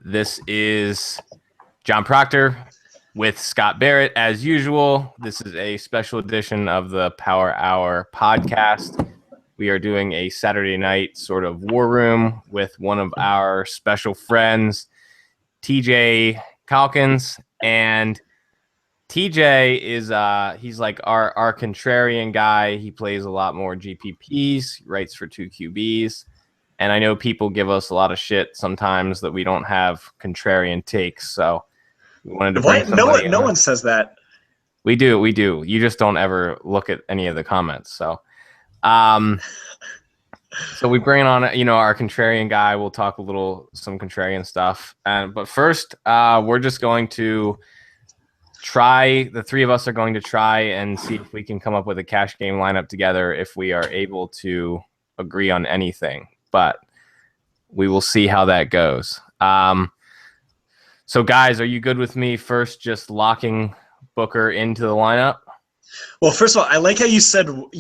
This is John Proctor with Scott Barrett, as usual. This is a special edition of the Power Hour podcast. We are doing a Saturday night sort of war room with one of our special friends, TJ Calkins. And TJ is he's like our contrarian guy. He plays a lot more GPPs, writes for 2QBs. And I know people give us a lot of shit sometimes that we don't have contrarian takes. So we wanted to bring somebody no one says that. We do. You just don't ever look at any of the comments. So so we bring on, our contrarian guy. We'll talk some contrarian stuff. But first, we're just going to the three of us are going to try and see if we can come up with a cash game lineup together if we are able to agree on anything. But we will see how that goes. So guys, are you good with me first just locking Booker into the lineup? Well, first of all, I like how you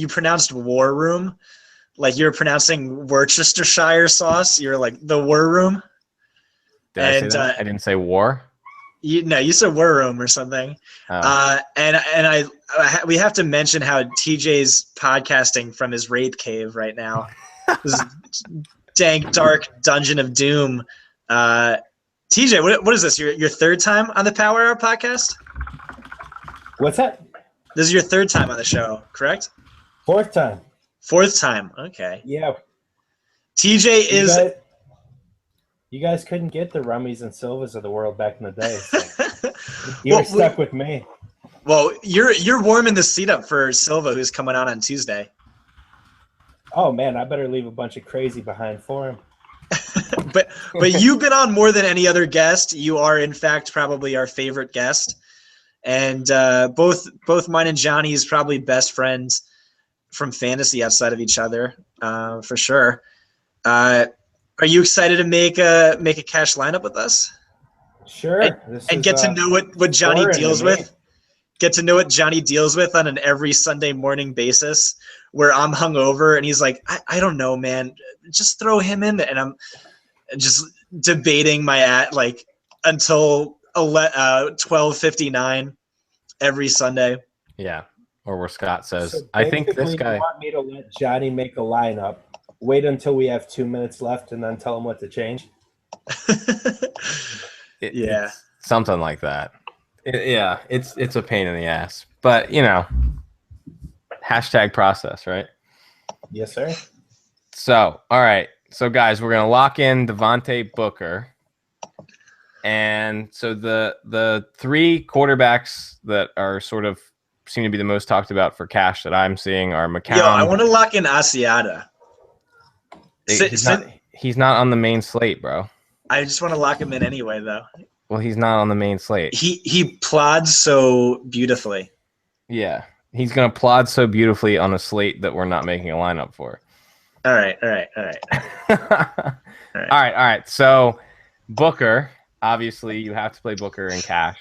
pronounced war room like you're pronouncing Worcestershire sauce. You're like the war room. Did I say that? I didn't say war. You said war room or something. Oh. We have to mention how TJ's podcasting from his rape cave right now. This dank, dark dungeon of doom. TJ, what is this? Your third time on the Power Hour podcast? What's that? This is your third time on the show, correct? Fourth time. Fourth time. Okay. Yeah. TJ is. You guys couldn't get the Rummies and Silvas of the world back in the day. So you were stuck with me. Well, you're warming the seat up for Silva, who's coming on Tuesday. Oh man, I better leave a bunch of crazy behind for him. but you've been on more than any other guest. You are in fact probably our favorite guest, and both mine and Johnny's probably best friends from fantasy outside of each other, for sure. Are you excited to make a cash lineup with us? Sure. And get to know what Johnny deals with. Get to know what Johnny deals with on an every Sunday morning basis, where I'm hungover and he's like, I don't know, man, just throw him in there, and I'm just debating my until 12:59 every Sunday. Yeah, or where Scott says, so I think this guy. You want me to let Johnny make a lineup? Wait until we have 2 minutes left and then tell him what to change? Yeah. It's something like that. It's a pain in the ass. But, hashtag process, right? Yes, sir. So, all right. So, guys, we're going to lock in Devontae Booker. And so the three quarterbacks that are sort of seem to be the most talked about for cash that I'm seeing are McCown. Yo, I want to lock in Asiata. He's not on the main slate, bro. I just want to lock him in anyway, though. Well, he's not on the main slate. He plods so beautifully. Yeah, he's gonna plod so beautifully on a slate that we're not making a lineup for. All right. All right. So Booker, obviously, you have to play Booker in cash.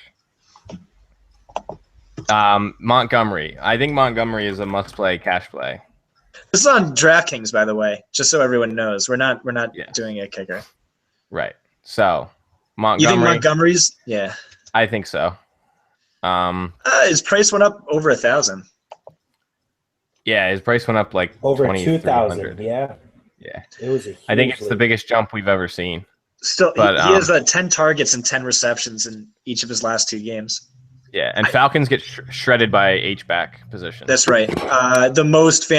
Montgomery. I think Montgomery is a must-play cash play. This is on DraftKings, by the way, just so everyone knows. We're not doing a kicker. Right. So Montgomery. You think Montgomery's? Yeah. I think so. His price went up over 1,000. Yeah, his price went up like over 2,000. Yeah. It was I think it's the biggest jump we've ever seen. Still, but he has 10 targets and 10 receptions in each of his last 2 games. Yeah, and Falcons get shredded by H-back position. That's right. The most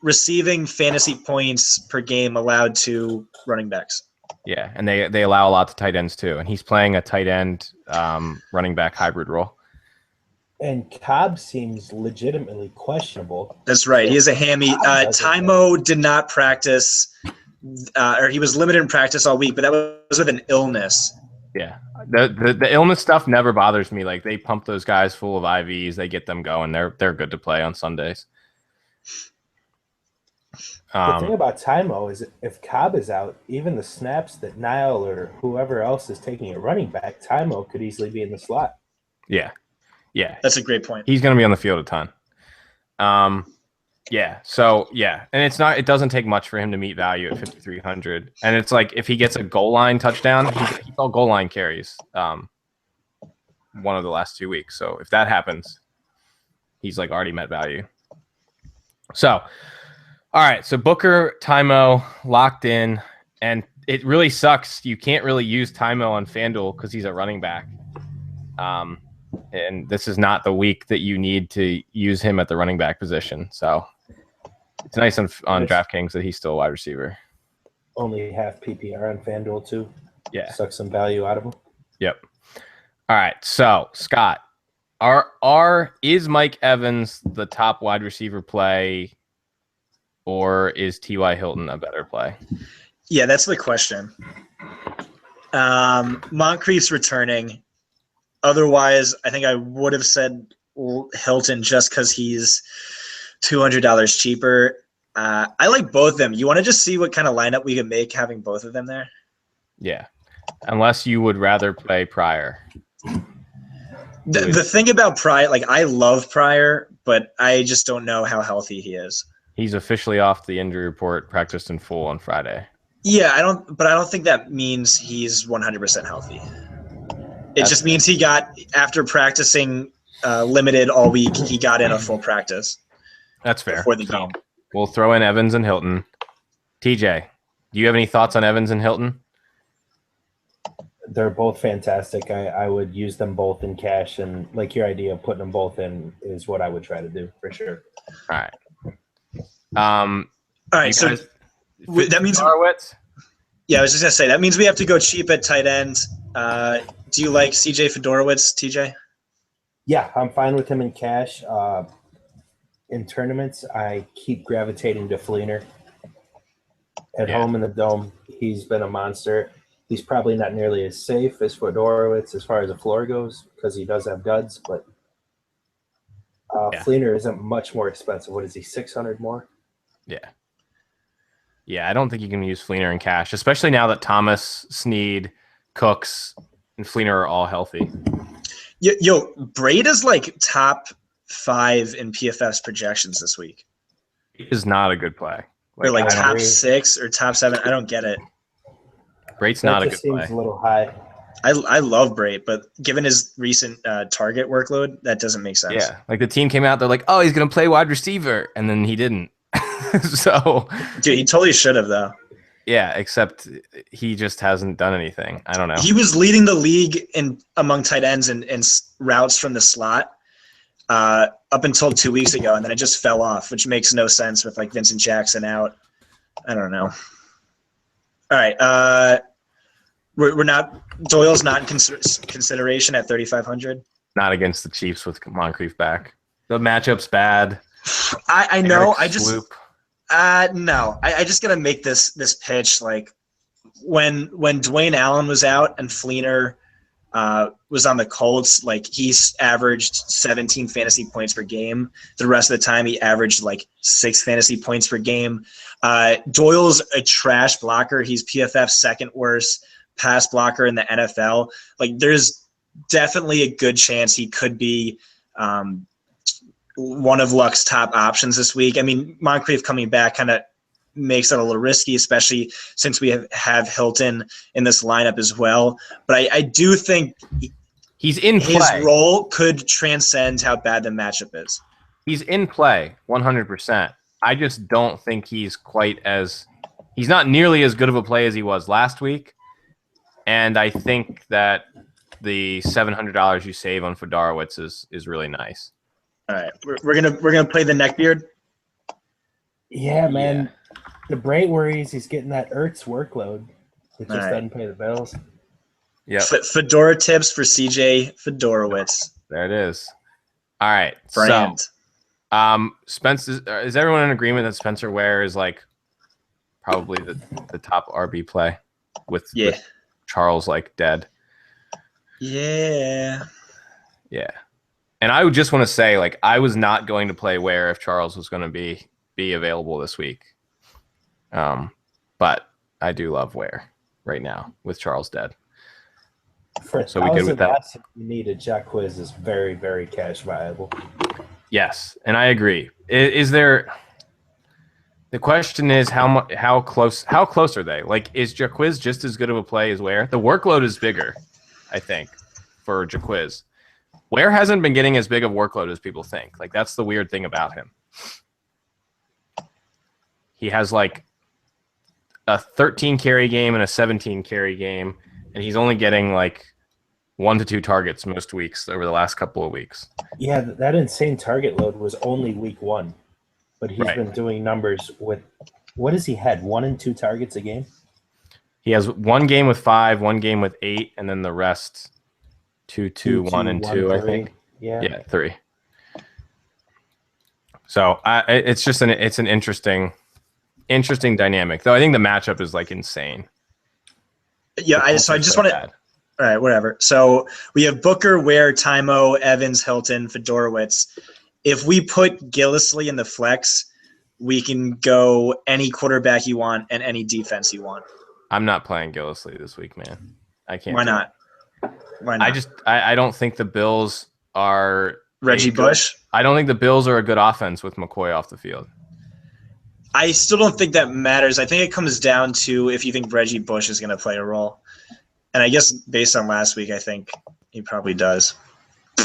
receiving fantasy points per game allowed to running backs. Yeah, and they allow a lot to tight ends too. And he's playing a tight end running back hybrid role. And Cobb seems legitimately questionable. That's right. He has a hammy. Tymo did not practice, or he was limited in practice all week, but that was with an illness. Yeah, the illness stuff never bothers me. Like, they pump those guys full of IVs, they get them going. They're good to play on Sundays. The thing about Tymo is if Cobb is out, even the snaps that Nile or whoever else is taking a running back, Tymo could easily be in the slot. Yeah, that's a great point. He's going to be on the field a ton. Yeah. So yeah, and it doesn't take much for him to meet value at 5,300. And it's like if he gets a goal line touchdown, he's all goal line carries. One of the last 2 weeks. So if that happens, he's like already met value. So, all right. So Booker, Tymo locked in, and it really sucks. You can't really use Tymo on FanDuel because he's a running back. And this is not the week that you need to use him at the running back position. So it's nice on DraftKings that he's still a wide receiver. Only half PPR on FanDuel too. Yeah. Suck some value out of him. Yep. All right. So Scott, is Mike Evans the top wide receiver play, or is T.Y. Hilton a better play? Yeah, that's the question. Moncrief's returning. Otherwise, I think I would have said Hilton just because he's $200 cheaper. I like both of them. You want to just see what kind of lineup we can make having both of them there? Yeah. Unless you would rather play Pryor. The thing about Pryor, like I love Pryor, but I just don't know how healthy he is. He's officially off the injury report, practiced in full on Friday. Yeah, I don't think that means he's 100% healthy. It just means he got, after practicing limited all week, he got in a full practice. That's fair. Before the game. We'll throw in Evans and Hilton. TJ, do you have any thoughts on Evans and Hilton? They're both fantastic. I would use them both in cash, and like your idea of putting them both in is what I would try to do for sure. All right. All right. So that means Darwitz? Yeah, I was just gonna say that means we have to go cheap at tight end. Do you like CJ Fedorowicz, TJ? Yeah, I'm fine with him in cash. In tournaments, I keep gravitating to Fleener. At home in the Dome, he's been a monster. He's probably not nearly as safe as Fedorowicz as far as the floor goes because he does have duds, but Fleener isn't much more expensive. What is he, 600 more? Yeah. Yeah, I don't think you can use Fleener in cash, especially now that Thomas, Snead, Cooks, and Fleener are all healthy. Yo, Braid is like top 5 in PFF's projections this week. He is not a good play. Or like top 6 or top 7. I don't get it. Braid's not a good play. Seems a little high. I love Braid, but given his recent target workload, that doesn't make sense. Yeah, like the team came out, they're like, oh, he's going to play wide receiver, and then he didn't. So, dude, he totally should have, though. Yeah, except he just hasn't done anything. I don't know. He was leading the league among tight ends and routes from the slot up until 2 weeks ago, and then it just fell off, which makes no sense with like Vincent Jackson out. I don't know. All right, we're not. Doyle's not in consideration at 3,500. Not against the Chiefs with Moncrief back. The matchup's bad. I know. Eric Swoop. No. I just gotta make this pitch. Like when Dwayne Allen was out and Fleener was on the Colts, like he's averaged 17 fantasy points per game. The rest of the time he averaged like 6 fantasy points per game. Doyle's a trash blocker. He's PFF's second worst pass blocker in the NFL. Like there's definitely a good chance he could be one of Luck's top options this week. I mean, Moncrief coming back kind of makes it a little risky, especially since we have Hilton in this lineup as well. But I do think he's in play. His role could transcend how bad the matchup is. He's in play 100%. I just don't think he's he's not nearly as good of a play as he was last week. And I think that the $700 you save on Fedorowicz is really nice. All right, we're gonna play the neckbeard. Yeah, man. Yeah. The Bray worries he's getting that Ertz workload. It just doesn't pay the bills. Yeah. Fedora tips for CJ Fedorowicz. There it is. All right. Brand. So, Spencer, is everyone in agreement that Spencer Ware is like probably the top RB play with Charles like dead? Yeah. Yeah. And I would just want to say, like, I was not going to play Ware if Charles was going to be available this week. But I do love Ware right now with Charles dead. So we good with that? You need a Jacquizz is very, very cash viable. Yes, and I agree. Is there The question is how close are they? Like, is Jaquiz just as good of a play as Ware? The workload is bigger, I think, for Jaquiz. Ware hasn't been getting as big of workload as people think. Like, that's the weird thing about him. He has like a 13 carry game and a 17 carry game, and he's only getting like 1 to 2 targets most weeks over the last couple of weeks. Yeah, that insane target load was only week 1, but he's been doing numbers with what has he had? 1 and 2 targets a game? He has 1 game with 5, 1 game with 8, and then the rest 2, 2, 1, and 2, I think. Yeah, 3. So it's just an interesting dynamic, though. I think the matchup is like insane. Yeah, I just want to. All right, whatever. So we have Booker, Ware, Tymo, Evans, Hilton, Fedorowicz. If we put Gillislee in the flex, we can go any quarterback you want and any defense you want. I'm not playing Gillislee this week, man. I can't. Why not? Why not? I don't think the Bills are Reggie Bush. I don't think the Bills are a good offense with McCoy off the field. I still don't think that matters. I think it comes down to if you think Reggie Bush is going to play a role. And I guess based on last week, I think he probably does.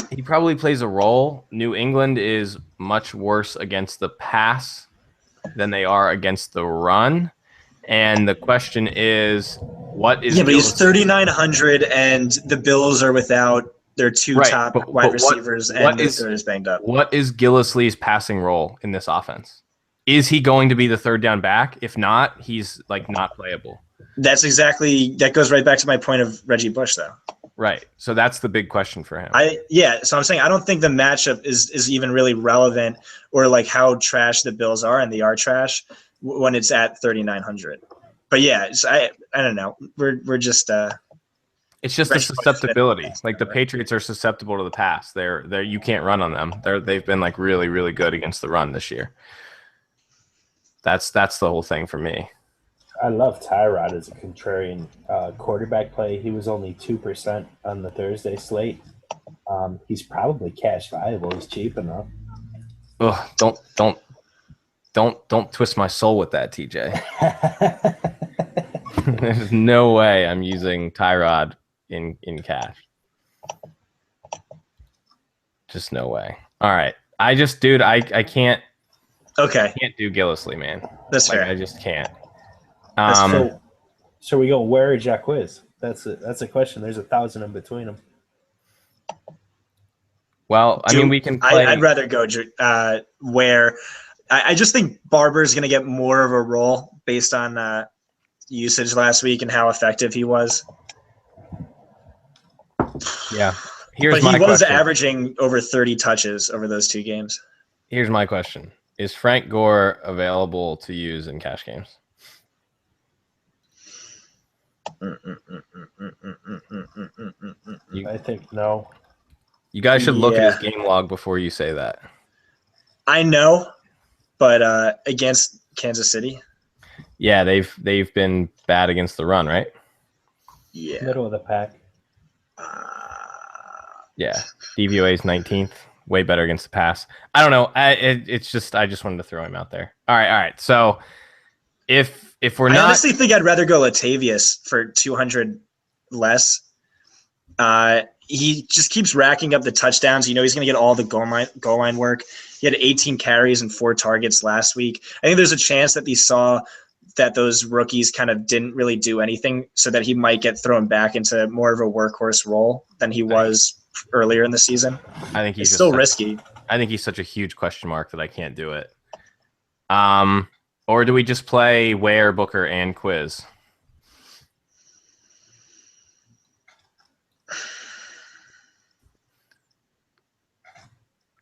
He probably plays a role. New England is much worse against the pass than they are against the run. And the question is, what is... Yeah, but he's 3,900, and the Bills are without their 2 top wide receivers, and the third is banged up. What is Gillislee's passing role in this offense? Is he going to be the third down back? If not, he's like not playable. That goes right back to my point of Reggie Bush, though. Right. So that's the big question for him. So I'm saying I don't think the matchup is even really relevant, or like how trash the Bills are, and they are trash when it's at 3,900. But yeah, I don't know. We're just it's just the susceptibility. Like the Patriots are susceptible to the pass. They're you can't run on them. They've been like really, really good against the run this year. That's the whole thing for me. I love Tyrod as a contrarian quarterback play. He was only 2% on the Thursday slate. He's probably cash viable. He's cheap enough. Ugh, don't twist my soul with that, TJ. There's no way I'm using Tyrod in cash. Just no way. All right. I can't. Okay. I can't do Gillislee, man. That's fair. I just can't. So we go Ware or Jaquiz? That's a question. There's 1,000 in between them. Well, I mean, we can play. I'd rather go Ware. I just think Barber's going to get more of a role based on usage last week and how effective he was. Yeah. But he was averaging over 30 touches over those 2 games. Here's my question. Is Frank Gore available to use in cash games? I think no. You guys should look at his game log before you say that. I know, but against Kansas City? Yeah, they've been bad against the run, right? Yeah. Middle of the pack. Yeah. DVOA is 19th. Way better against the pass. I don't know. I just wanted to throw him out there. All right. So if we're not, I honestly think I'd rather go Latavius for 200 less. He just keeps racking up the touchdowns. You know he's going to get all the goal line work. He had 18 carries and 4 targets last week. I think there's a chance that he saw that those rookies kind of didn't really do anything, so that he might get thrown back into more of a workhorse role than he was earlier in the season. I think he's still risky. I think he's such a huge question mark that I can't do it. Or do we just play Ware, Booker, and Quiz?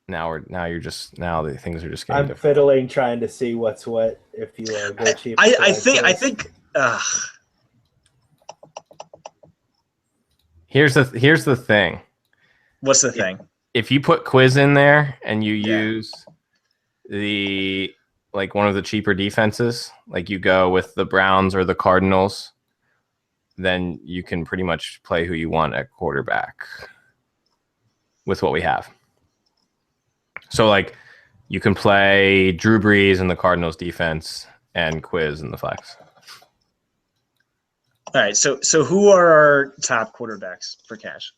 Now the things are just getting different. Fiddling, trying to see what's what. If you go cheap, I think. Here's the thing. What's the thing? If you put Quiz in there and you use the like one of the cheaper defenses, like you go with the Browns or the Cardinals, then you can pretty much play who you want at quarterback with what we have. So like you can play Drew Brees in the Cardinals defense and Quiz in the flex. All right. So who are our top quarterbacks for cash?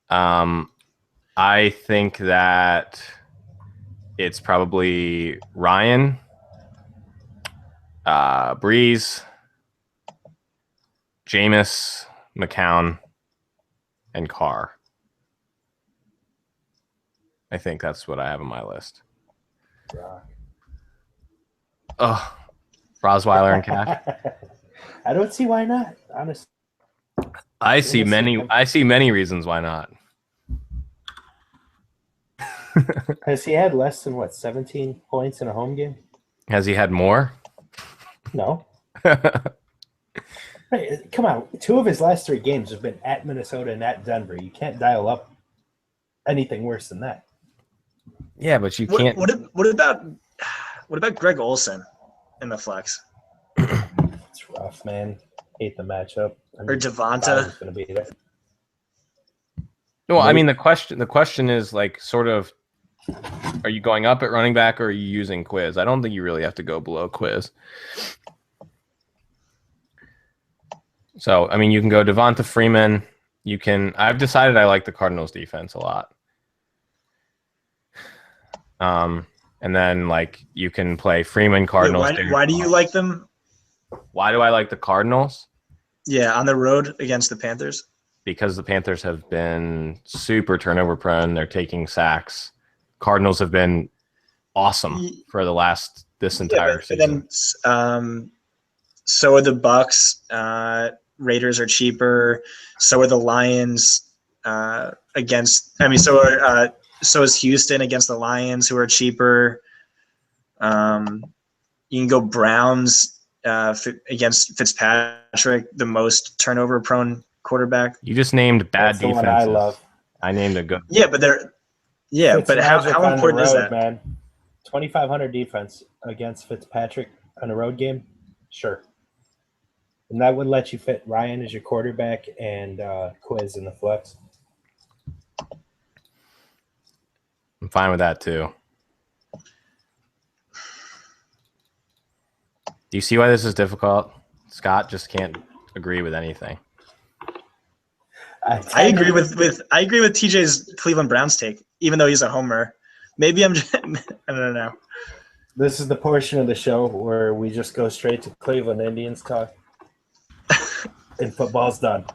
I think that it's probably Ryan, Breeze, Jameis, McCown, and Carr. I think that's what I have on my list. Oh, Rosweiler and cash. I don't see why not. Honestly, I see many reasons why not. Has he had less than 17 points in a home game? Has he had more? No. Hey, come on, 2 of his last 3 games have been at Minnesota and at Denver. You can't dial up anything worse than that. Yeah, but you can't. What about Greg Olsen in the flex? It's rough, man. Hate the matchup. Or Devonta. Going to be there. Well, I mean, the question is like sort of, are you going up at running back or are you using Quiz? I don't think you really have to go below Quiz. So, I mean, you can go Devonta Freeman. I've decided I like the Cardinals defense a lot. And then like you can play Freeman, Cardinals. Wait, why do you like them? Why do I like the Cardinals? Yeah, on the road against the Panthers. Because the Panthers have been super turnover prone. They're taking sacks. Cardinals have been awesome for this entire season. Then, so are the Bucks. Raiders are cheaper. So are the Lions so is Houston against the Lions, who are cheaper. You can go Browns against Fitzpatrick, the most turnover-prone quarterback. You just named bad defenses. I love. I named a good. Yeah, but how important is that, man? 2,500 defense against Fitzpatrick on a road game, sure. And that would let you fit Ryan as your quarterback and Quiz in the flex. I'm fine with that too. Do you see why this is difficult? Scott just can't agree with anything. I agree with TJ's Cleveland Browns take, even though he's a homer. Maybe I don't know. This is the portion of the show where we just go straight to Cleveland Indians talk. And football's done.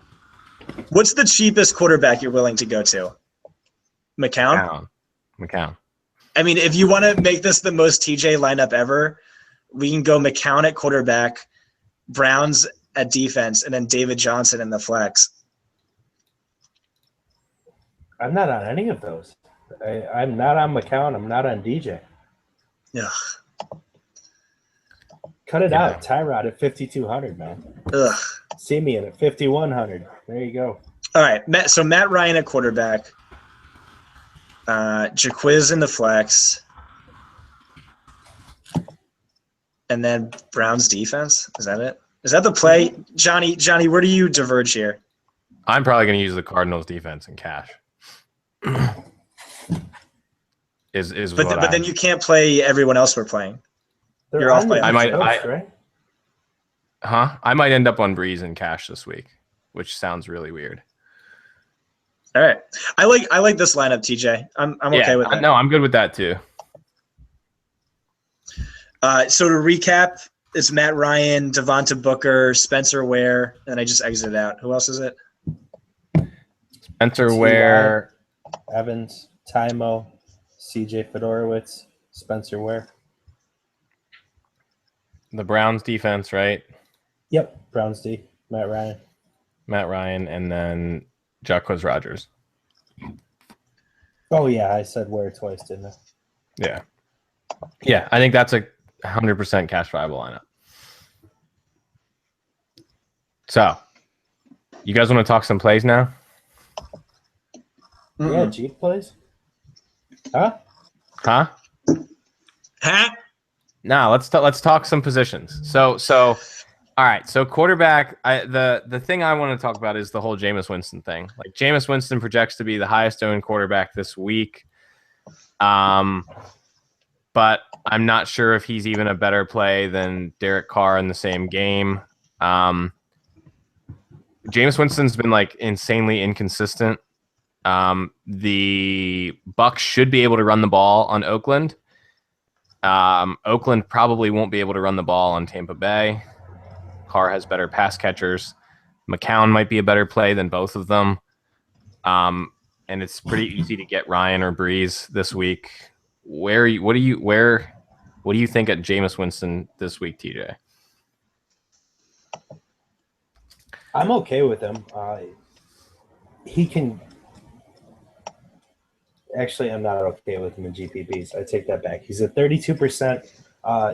What's the cheapest quarterback you're willing to go to? McCown? McCown. I mean, if you want to make this the most TJ lineup ever, we can go McCown at quarterback, Browns at defense, and then David Johnson in the flex. I'm not on any of those. I'm not on McCown. I'm not on DJ. Ugh. Cut it out. Tyrod at 5,200, man. Ugh. Simeon at 5,100. There you go. All right. So Matt Ryan at quarterback. Jaquiz in the flex. And then Browns defense. Is that it? Is that the play? Johnny, where do you diverge here? I'm probably going to use the Cardinals defense in cash. But then you can't play everyone else we're playing. You're off by I might end up on Breeze in cash this week, which sounds really weird. All right. I like this lineup, TJ. I'm okay with that. No, I'm good with that too. So to recap, it's Matt Ryan, Devonta Booker, Spencer Ware, and I just exited out. Who else is it? Spencer Ware, Evans, Tymo, CJ Fedorowicz, Spencer Ware. The Browns defense, right? Yep, Browns D. Matt Ryan, and then Jacquizz Rodgers. Oh yeah, I said Ware twice, didn't I? Yeah. I think that's a 100% cash viable lineup. So, you guys want to talk some plays now? Mm-hmm. Yeah, Jeep plays. Huh? No, let's talk some positions. So all right. So quarterback, the thing I want to talk about is the whole Jameis Winston thing. Like Jameis Winston projects to be the highest owned quarterback this week. but I'm not sure if he's even a better play than Derek Carr in the same game. Jameis Winston's been like insanely inconsistent. The Bucks should be able to run the ball on Oakland. Oakland probably won't be able to run the ball on Tampa Bay. Carr has better pass catchers. McCown might be a better play than both of them. And it's pretty easy to get Ryan or Breeze this week. What do you think at Jameis Winston this week, TJ? I'm okay with him. He can. Actually, I'm not okay with him in GPPs. I take that back. He's at 32%.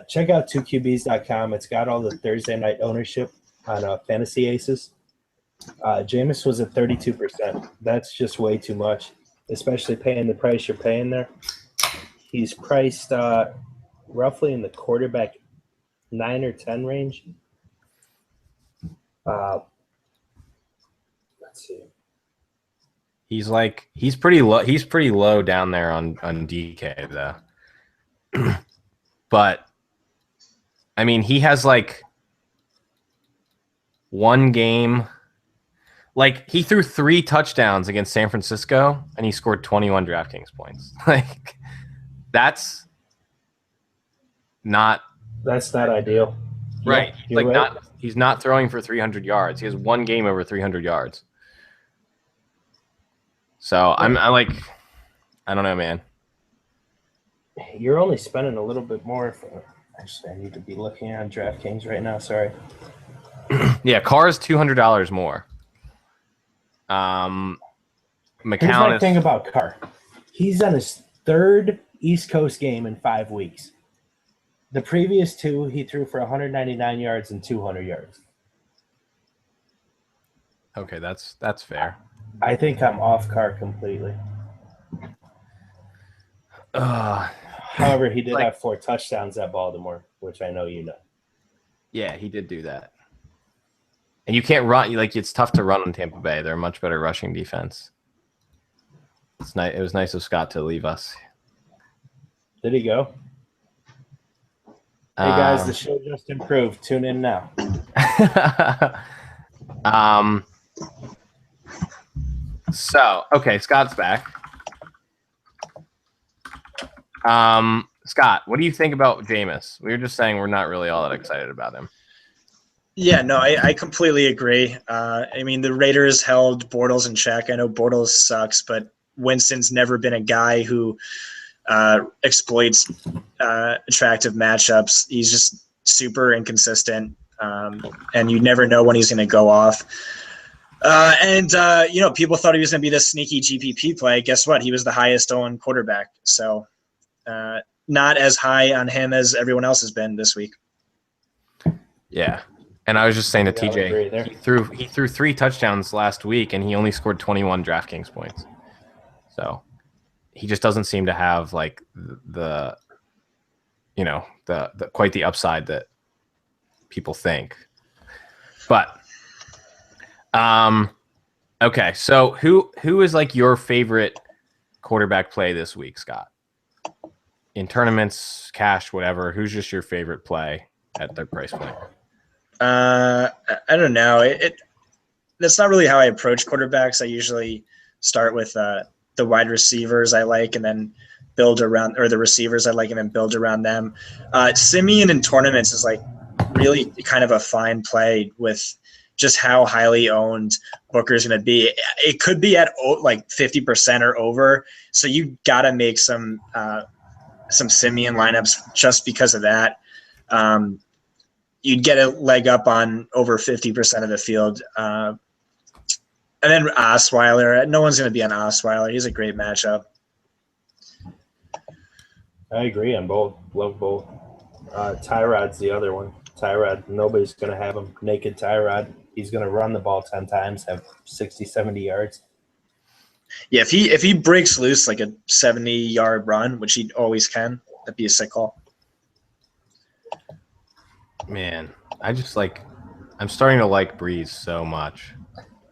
Check out 2QBs.com. It's got all the Thursday night ownership on Fantasy Aces. Jameis was at 32%. That's just way too much, especially paying the price you're paying there. He's priced roughly in the quarterback 9 or 10 range. Let's see. He's pretty low. He's pretty low down there on DK though. But I mean, he has like one game. Like he threw 3 touchdowns against San Francisco and he scored 21 DraftKings points. Like that's not ideal. Right. Yeah, right. He's not throwing for 300 yards. He has one game over 300 yards. So I don't know, man. You're only spending a little bit more. Actually, I need to be looking on DraftKings right now. Sorry. Yeah, Carr is $200 more. Here's McCown my thing about Carr. He's on his 3rd East Coast game in 5 weeks. The previous 2, he threw for 199 yards and 200 yards. Okay, that's fair. I think I'm off Carr completely. However, he did have 4 touchdowns at Baltimore, which I know you know. Yeah, he did do that. And you can't run. It's tough to run on Tampa Bay. They're a much better rushing defense. It's nice. It was nice of Scott to leave us. Did he go? Hey guys, the show just improved. Tune in now. So, okay, Scott's back. Scott, what do you think about Jameis? We were just saying we're not really all that excited about him. Yeah, no, I completely agree. I mean, the Raiders held Bortles in check. I know Bortles sucks, but Winston's never been a guy who exploits attractive matchups. He's just super inconsistent, and you never know when he's going to go off. People thought he was going to be this sneaky GPP play. Guess what? He was the highest owned quarterback. So not as high on him as everyone else has been this week. Yeah. And I was just saying to TJ, he threw 3 touchdowns last week and he only scored 21 DraftKings points. So he just doesn't seem to have like the quite the upside that people think. But okay, so who is like your favorite quarterback play this week, Scott? In tournaments, cash, whatever, who's just your favorite play at their price point? I don't know. That's not really how I approach quarterbacks. I usually start with the wide receivers I like and then build around, or the receivers I like and then build around them. Simeon in tournaments is like really kind of a fine play with just how highly owned Booker's going to be. It could be at like 50% or over. So you got to make some Simeon lineups just because of that. You'd get a leg up on over 50% of the field. And then Osweiler. No one's going to be on Osweiler. He's a great matchup. I agree on both. Love both. Tyrod's the other one. Tyrod, nobody's going to have him. Naked Tyrod. He's going to run the ball 10 times, have 60, 70 yards. Yeah, if he breaks loose like a 70-yard run, which he always can, that'd be a sick call. Man, I'm starting to like Breeze so much.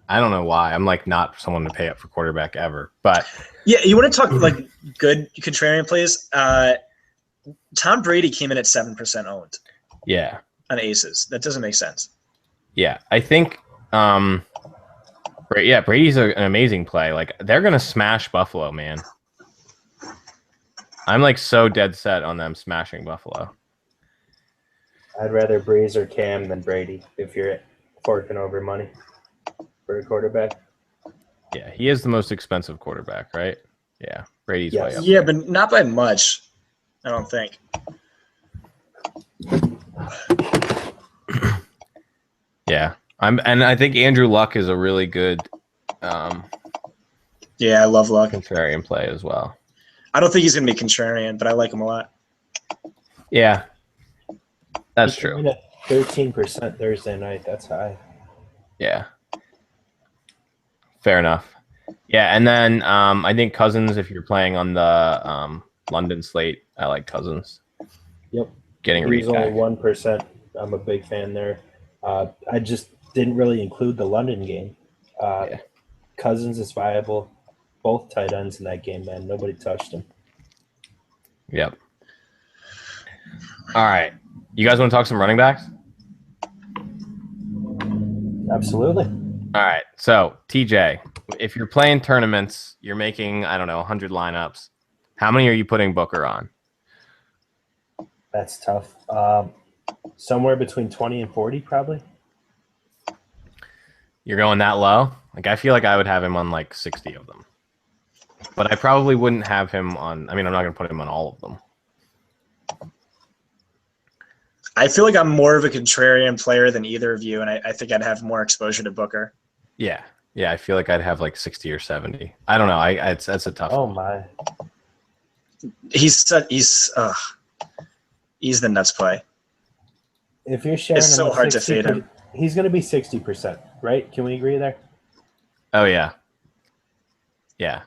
I don't know why. I'm like not someone to pay up for quarterback ever. But yeah, you want to talk like good contrarian plays? Tom Brady came in at 7% owned Yeah. on aces. That doesn't make sense. Yeah. I think Brady's an amazing play. Like, they're gonna smash Buffalo, man. I'm like so dead set on them smashing Buffalo. I'd rather Breeze or Cam than Brady if you're forking over money for a quarterback. Yeah, he is the most expensive quarterback, right? Yeah, Brady's Yes. way up Yeah, there. but not by much. I don't think. Yeah, I think Andrew Luck is a really good Yeah, I love Luck. contrarian play as well. I don't think he's going to be contrarian, but I like him a lot. Yeah, that's He true. came in at 13% Thursday night. That's high. Yeah, fair enough. Yeah, and then I think Cousins, if you're playing on the London slate, I like Cousins. Yep. Getting He's only read 1%. I'm a big fan there. I just didn't really include the London game. Yeah. Cousins is viable. Both tight ends in that game, man. Nobody touched him. Yep. All right. You guys want to talk some running backs? Absolutely. All right. So, TJ, if you're playing tournaments, you're making, I don't know, 100 lineups. How many are you putting Booker on? That's tough. Somewhere between 20 and 40, probably. You're going that low? Like, I feel like I would have him on like 60 of them. But I probably wouldn't have him on, I mean, I'm not going to put him on all of them. I feel like I'm more of a contrarian player than either of you, and I think I'd have more exposure to Booker. Yeah. Yeah, I feel like I'd have like 60 or 70. I don't know. That's a tough Oh, one. my. He's the nuts play. If you're sharing It's him so with hard to 60%, fade him. He's going to be 60%, right? Can we agree there? Oh, yeah. Yeah.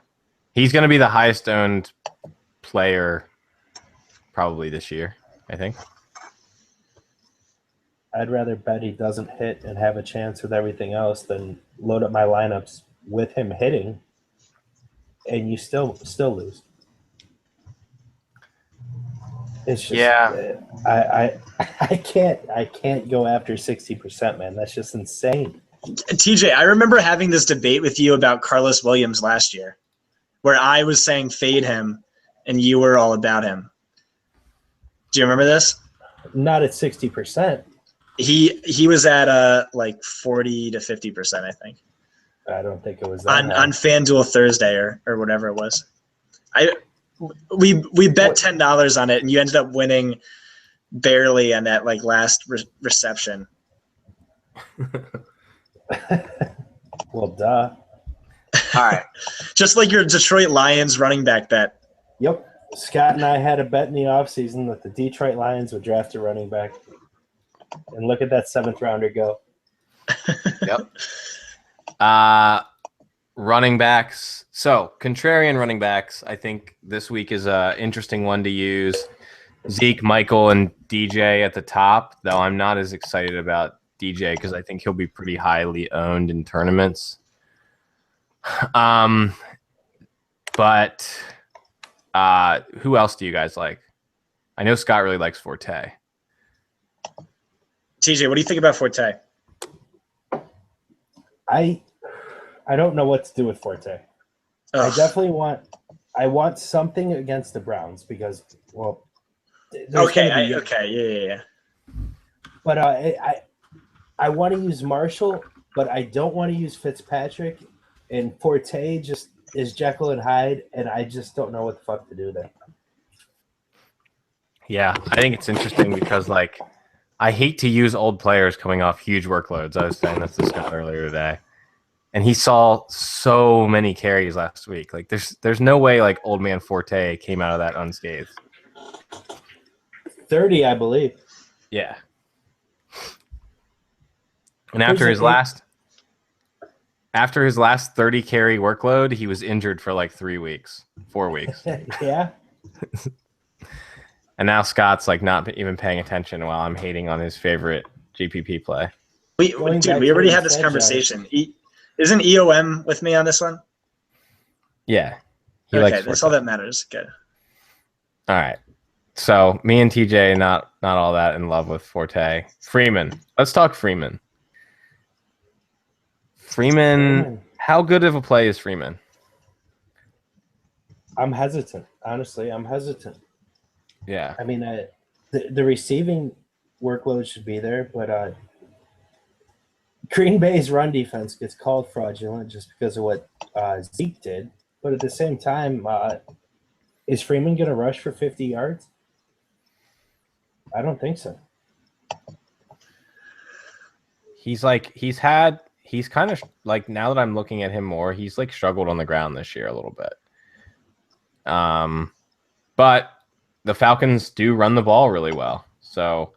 He's going to be the highest owned player probably this year, I think. I'd rather bet he doesn't hit and have a chance with everything else than load up my lineups with him hitting and you still lose. It's just I can't go after 60%, man. That's just insane. TJ, I remember having this debate with you about Carlos Williams last year, where I was saying fade him, and you were all about him. Do you remember this? Not at 60%. He was at like 40 to 50%, I think. I don't think it was that on FanDuel Thursday or whatever it was. We bet $10 on it, and you ended up winning barely on that like last reception. Well, duh. All right. Just like your Detroit Lions running back bet. Yep. Scott and I had a bet in the offseason that the Detroit Lions would draft a running back. And look at that 7th rounder go. Yep. Running backs. So, contrarian running backs, I think this week is an interesting one to use. Zeke, Michael, and DJ at the top, though I'm not as excited about DJ because I think he'll be pretty highly owned in tournaments. But who else do you guys like? I know Scott really likes Forte. TJ, what do you think about Forte? I don't know what to do with Forte. Ugh. I definitely want something against the Browns because, well, yeah. But I want to use Marshall, but I don't want to use Fitzpatrick. And Forte just is Jekyll and Hyde, and I just don't know what the fuck to do there. Yeah, I think it's interesting because, like, I hate to use old players coming off huge workloads. I was saying this to Scott earlier today. And he saw so many carries last week. Like, there's no way, like, old man Forte came out of that unscathed. 30, I believe. Yeah. And after his last 30 carry workload, he was injured for like 4 weeks. Yeah. And now Scott's like not even paying attention while I'm hating on his favorite GPP play. We already had this conversation. Isn't EOM with me on this one? Yeah. Okay, that's all that matters. Good. All right. So me and TJ not all that in love with Forte. Freeman. Let's talk Freeman. Freeman. How good of a play is Freeman? I'm hesitant. Honestly, I'm hesitant. Yeah. I mean, the receiving workload should be there, but Green Bay's run defense gets called fraudulent just because of what Zeke did. But at the same time, is Freeman going to rush for 50 yards? I don't think so. He's kind of like, now that I'm looking at him more, he's like struggled on the ground this year a little bit. But the Falcons do run the ball really well. So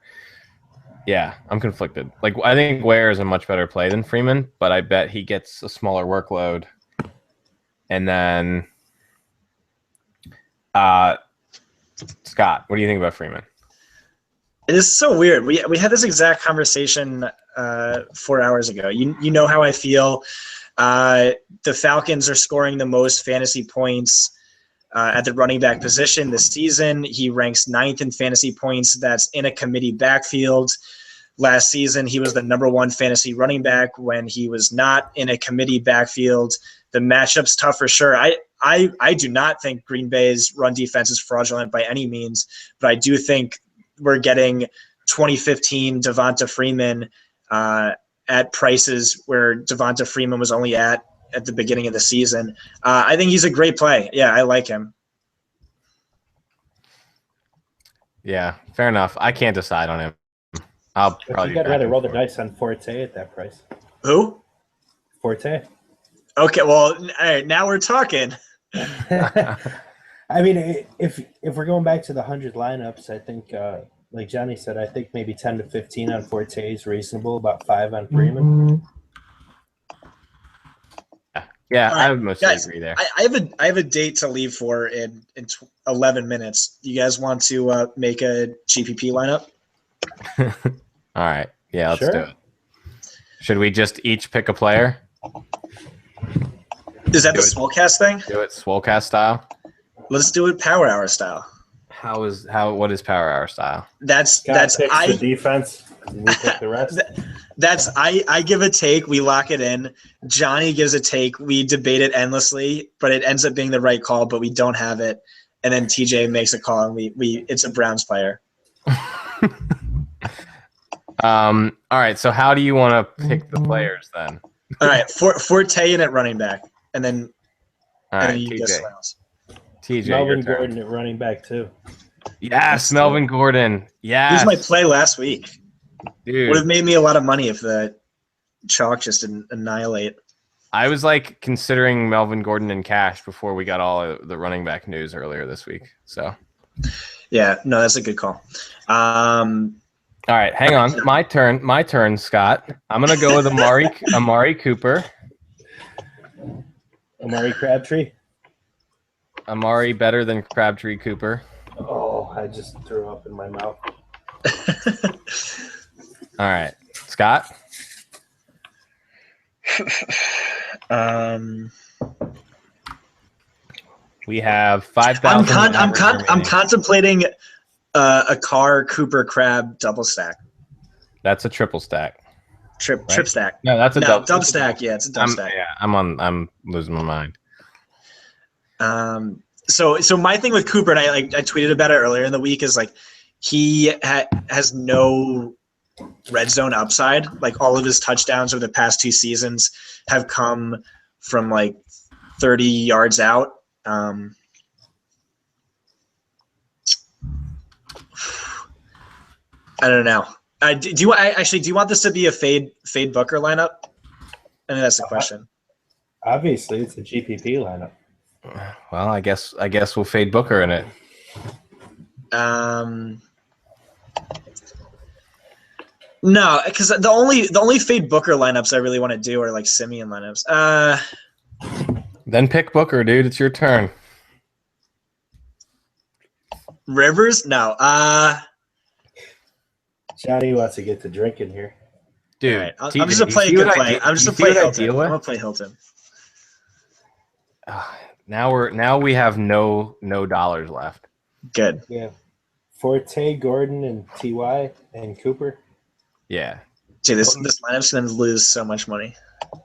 yeah, I'm conflicted. Like, I think Ware is a much better play than Freeman, but I bet he gets a smaller workload. And then Scott, what do you think about Freeman? It is so weird. We had this exact conversation 4 hours ago. You know how I feel. The Falcons are scoring the most fantasy points at the running back position this season. He ranks 9th in fantasy points. That's in a committee backfield. Last season, he was the #1 fantasy running back when he was not in a committee backfield. The matchup's tough for sure. I do not think Green Bay's run defense is fraudulent by any means, but I do think we're getting 2015 Devonta Freeman at prices where Devonta Freeman was only at the beginning of the season. I think he's a great play. Yeah, I like him. Yeah, fair enough. I can't decide on him. I'll probably. I'd rather roll the dice on Forte at that price. Who? Forte. Okay, well, all right, now we're talking. I mean, if we're going back to the 100 lineups, I think, like Johnny said, I think maybe 10 to 15 on Forte is reasonable. About 5 on Freeman. Yeah, right, I would mostly agree there. I have a date to leave for in 11 minutes. You guys want to make a GPP lineup? All right. Yeah, let's do it. Should we just each pick a player? Is that the Swolecast thing? Do it Swolecast style. Let's do it Power Hour style. What is Power Hour style? That's the defense. And we pick the rest. That's I give a take, we lock it in. Johnny gives a take, we debate it endlessly, but it ends up being the right call, but we don't have it. And then TJ makes a call, and we it's a Browns player. All right. So how do you want to pick the players then? All right, Forte in at running back, and then all right, you TJ, Melvin Gordon at running back too. Yes, Melvin Gordon. Yes, he was my play last week. Dude, would have made me a lot of money if the chalk just didn't annihilate. I was like considering Melvin Gordon in cash before we got all the running back news earlier this week. So, yeah, no, that's a good call. All right, hang on. My turn, Scott. I'm gonna go with Amari Cooper. Amari Crabtree. Amari better than Crabtree Cooper. Oh, I just threw up in my mouth. All right, Scott. We have 5,000. I'm contemplating a Carr Cooper Crab double stack. That's a triple stack. Trip stack. No, that's a dub stack. Yeah, it's a dub stack. Yeah, I'm losing my mind. So my thing with Cooper, and I tweeted about it earlier in the week, is like he has no red zone upside. Like all of his touchdowns over the past 2 seasons have come from like 30 yards out. I don't know. Do you want this to be a fade Booker lineup? I think that's the question. Obviously, it's a GPP lineup. Well, I guess we'll fade Booker in it. No, because the only fade Booker lineups I really want to do are like Simeon lineups. Then pick Booker, dude. It's your turn. Rivers? No. Johnny wants to get to drinking here. Dude, right. I'm just gonna play a good play. I'm just gonna play Hilton. I'm gonna play Hilton. Now we have no dollars left. Good. Yeah. Forte, Gordon, and Ty and Cooper. Yeah. Dude, this lineup's going to lose so much money.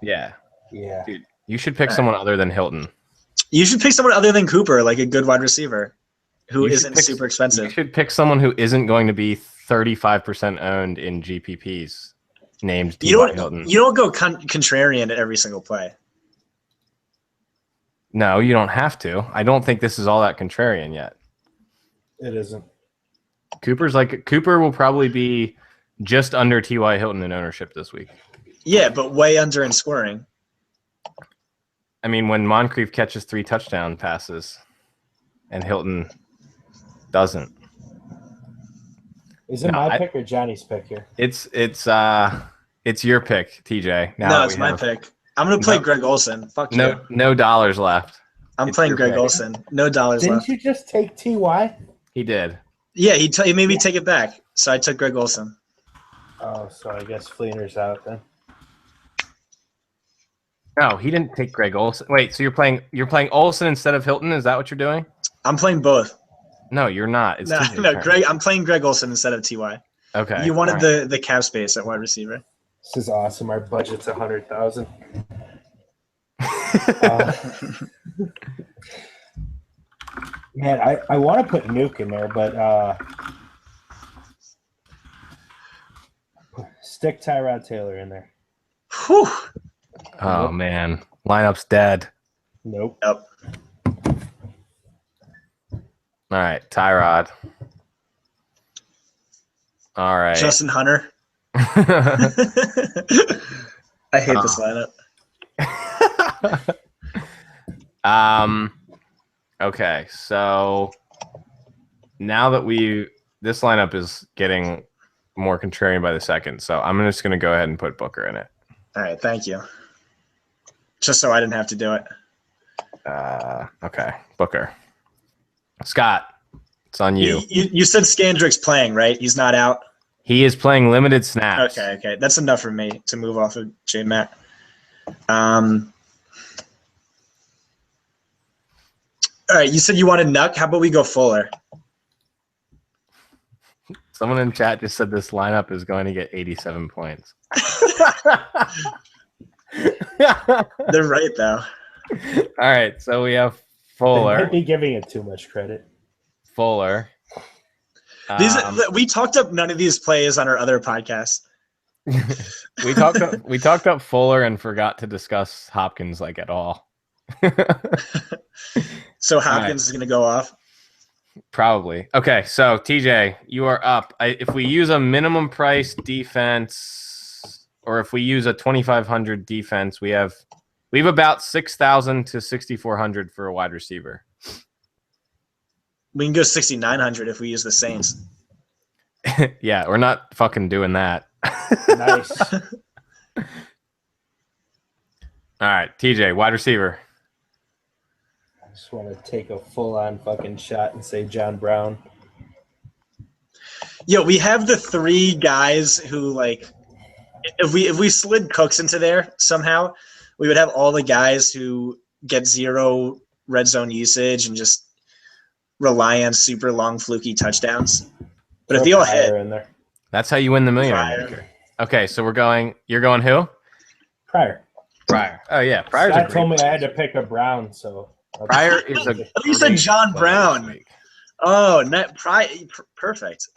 Yeah. Yeah. Dude, you should pick someone other than Hilton. You should pick someone other than Cooper, like a good wide receiver who isn't super expensive. You should pick someone who isn't going to be 35% owned in GPPs named T.Y. Hilton. You don't go contrarian at every single play. No, you don't have to. I don't think this is all that contrarian yet. It isn't. Cooper will probably be just under T.Y. Hilton in ownership this week. Yeah, but way under in scoring. I mean, when Moncrief catches 3 touchdown passes and Hilton doesn't. Is it my pick or Johnny's pick here? It's your pick, TJ. No, it's my pick. I'm gonna play Greg Olsen. Fuck you. No dollars left. I'm playing Greg Olsen. No dollars left. Didn't you just take Ty? He did. Yeah, he made me take it back, so I took Greg Olsen. Oh, so I guess Fleener's out then. No, he didn't take Greg Olsen. Wait, so you're playing Olsen instead of Hilton? Is that what you're doing? I'm playing both. No, you're not. It's no, Greg. I'm playing Greg Olsen instead of Ty. Okay. You wanted the cap space at wide receiver. This is awesome. Our budget's 100,000. Man, I want to put Nuke in there, but stick Tyrod Taylor in there. Whew. Oh man, lineup's dead. Nope. Yep. All right, Tyrod. All right. Justin Hunter. I hate this lineup. Okay, so now that this lineup is getting more contrarian by the second, so I'm just going to go ahead and put Booker in it. All right, thank you. Just so I didn't have to do it. Okay, Booker. Scott, it's on you. You said Scandrick's playing, right? He's not out? He is playing limited snaps. Okay. That's enough for me to move off of J-Matt. All right, you said you wanted Nuck. How about we go Fuller? Someone in chat just said this lineup is going to get 87 points. They're right, though. All right, so we have Fuller. They might be giving it too much credit. Fuller. We talked up none of these plays on our other podcast. we talked up Fuller and forgot to discuss Hopkins at all. So Hopkins is going to go off? Probably. Okay, so TJ, you are up. If we use a minimum price defense, or if we use a 2,500 defense, we have about 6,000 to 6,400 for a wide receiver. We can go 6,900 if we use the Saints. Yeah, we're not fucking doing that. Nice. All right, TJ, wide receiver. I just want to take a full-on fucking shot and say John Brown. Yo, we have the 3 guys who, if we slid Cooks into there somehow, we would have all the guys who get 0 red zone usage and just rely on super long fluky touchdowns. But if they all hit, in there. That's how you win the millionaire maker. Okay, so you're going who? Pryor. Oh yeah, Pryor's Scott told me I had to pick a Brown, so Pryor is a. You said John Brown. Oh, perfect.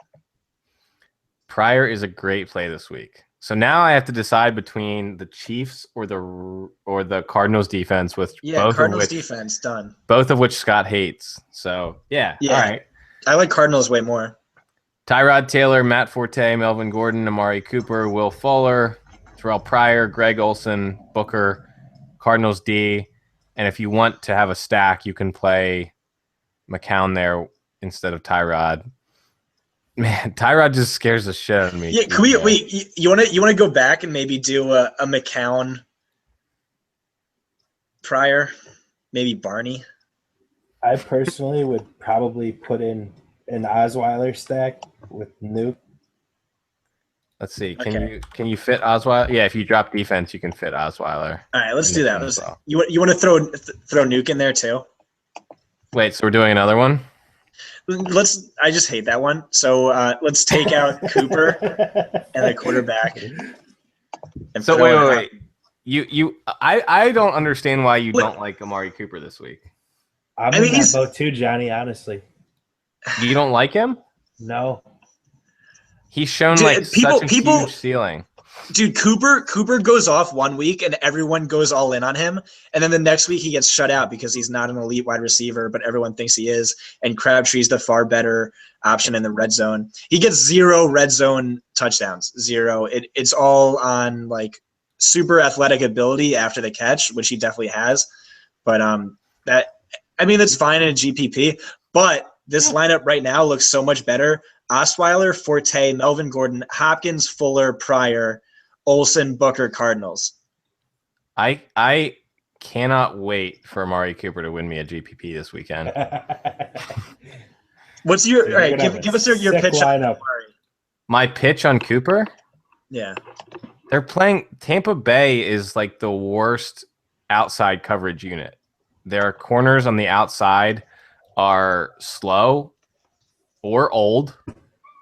Pryor is a great play this week. So now I have to decide between the Chiefs or the Cardinals defense Cardinals defense done. Both of which Scott hates. So yeah. All right. I like Cardinals way more. Tyrod Taylor, Matt Forte, Melvin Gordon, Amari Cooper, Will Fuller, Terrell Pryor, Greg Olsen, Booker, Cardinals D. And if you want to have a stack, you can play McCown there instead of Tyrod. Man, Tyrod just scares the shit out of me. Yeah, can we wait? You want to go back and maybe do a McCown Pryor, maybe Barney? I personally would probably put in an Osweiler stack with Nuke. Let's see. Can you fit Osweiler? Yeah, if you drop defense, you can fit Osweiler. All right, let's do that. You want to throw Nuke in there too? Wait, so we're doing another one? I just hate that one. So let's take out Cooper and the quarterback. And So wait. I don't understand why you don't like Amari Cooper this week. I'm in that boat too, Johnny, honestly. You don't like him? No. He's shown such a huge ceiling. Dude, Cooper goes off 1 week and everyone goes all in on him. And then the next week he gets shut out because he's not an elite wide receiver, but everyone thinks he is. And Crabtree's the far better option in the red zone. He gets 0 red zone touchdowns. 0. It's all on like super athletic ability after the catch, which he definitely has. But that's fine in a GPP. But this lineup right now looks so much better. Osweiler, Forte, Melvin Gordon, Hopkins, Fuller, Pryor, Olsen, Booker, Cardinals. I cannot wait for Amari Cooper to win me a GPP this weekend. What's your all right? Give us your pitch. My pitch on Cooper? Yeah. They're playing Tampa Bay is like the worst outside coverage unit. Their corners on the outside are slow or old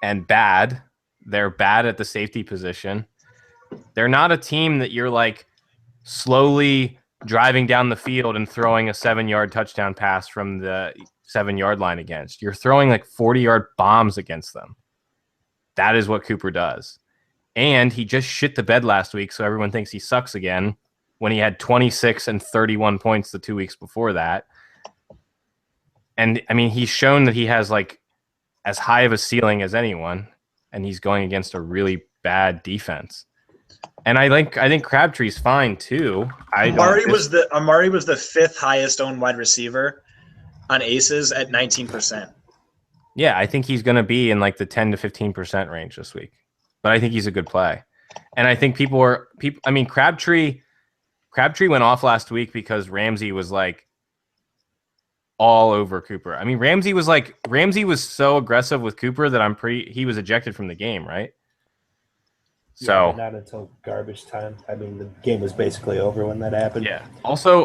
and bad. They're bad at the safety position. They're not a team that you're like slowly driving down the field and throwing a 7-yard touchdown pass from the 7-yard line against. You're throwing like 40-yard bombs against them. That is what Cooper does. And he just shit the bed last week, so everyone thinks he sucks again when he had 26 and 31 points the 2 weeks before that. And I mean, he's shown that he has like as high of a ceiling as anyone, and he's going against a really bad defense. And I think Crabtree's fine too. Amari was the 5th highest owned wide receiver on Aces at 19%. Yeah, I think he's going to be in like the 10 to 15% range this week. But I think he's a good play. And I think Crabtree went off last week because Ramsey was like all over Cooper. I mean, Ramsey was so aggressive with Cooper that he was ejected from the game, right? So not until garbage time. I mean, the game was basically over when that happened. Yeah. Also,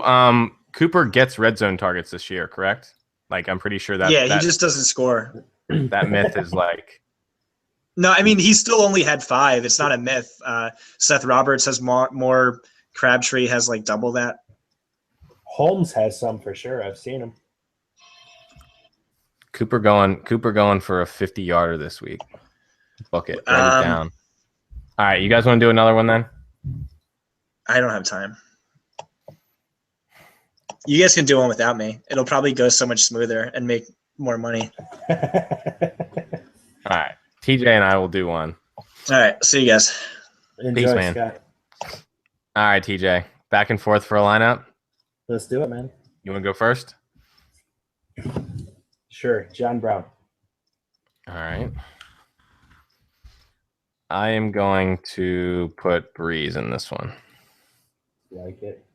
Cooper gets red zone targets this year, correct? Like, I'm pretty sure that. Yeah, he just doesn't score. That myth is like. No, I mean, he still only had 5. It's not a myth. Seth Roberts has more. Crabtree has like double that. Holmes has some for sure. I've seen him. Cooper going for a 50-yarder this week. Book it. Write it down. All right, you guys want to do another one then? I don't have time. You guys can do one without me. It'll probably go so much smoother and make more money. All right. TJ and I will do one. All right. See you guys. Enjoy, peace, man. Scott. All right, TJ. Back and forth for a lineup. Let's do it, man. You want to go first? Sure. John Brown. All right. I am going to put Breeze in this one. Like it.